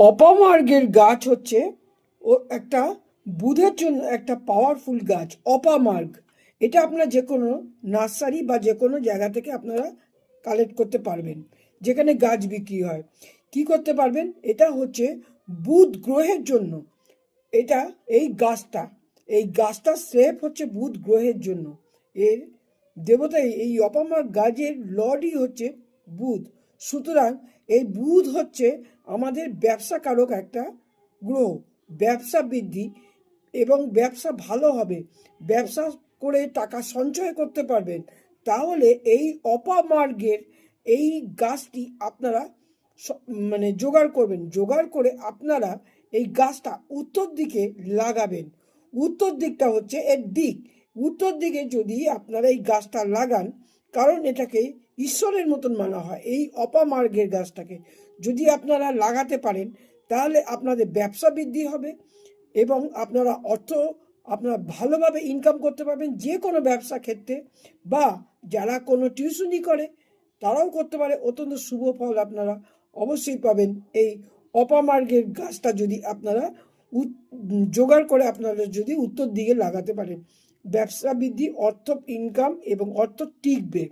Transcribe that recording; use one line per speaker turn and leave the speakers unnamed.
অপামার্গের গাছ হচ্ছে ও একটা বুধের জন্য একটা পাওয়ারফুল গাছ। অপামার্গ এটা আপনারা যে কোনো নার্সারি বা যে কোনো জায়গা থেকে আপনারা কালেক্ট করতে পারবেন, যেখানে গাছ বিক্রি হয়। কি করতে পারবেন, এটা হচ্ছে বুধ গ্রহের জন্য। এটা এই গাছটা স্রেফ হচ্ছে বুধ গ্রহের জন্য। এর দেবতা এই অপামার্গ গাছের লর্ডই হচ্ছে বুধ। সুতরাং এই বুধ হচ্ছে আমাদের ব্যবসাকারক একটা গ্রহ। ব্যবসা বৃদ্ধি এবং ব্যবসা ভালো হবে, ব্যবসা করে টাকা সঞ্চয় করতে পারবেন। তাহলে এই অপামার্গের এই গাছটি আপনারা জোগাড় করবেন। জোগাড় করে আপনারা এই গাছটা উত্তর দিকে লাগাবেন। উত্তর দিকটা হচ্ছে এর দিক। উত্তর দিকে যদি আপনারা এই গাছটা লাগান, কারণ এটাকে ঈশ্বরের মতন মানা হয়, এই অপামার্গের গাছটাকে যদি আপনারা লাগাতে পারেন, তাহলে আপনাদের ব্যবসা বৃদ্ধি হবে এবং আপনারা ভালোভাবে ইনকাম করতে পারবেন যে কোনো ব্যবসা ক্ষেত্রে, বা যারা কোনো টিউশনি করে তারাও করতে পারে। অত্যন্ত শুভ ফল আপনারা অবশ্যই পাবেন এই অপামার্গের গাছটা যদি আপনারা জোগাড় করে আপনারা যদি উত্তর দিকে লাগাতে পারেন। ব্যবসা বৃদ্ধি, অর্থ ইনকাম এবং অর্থ টিকবে।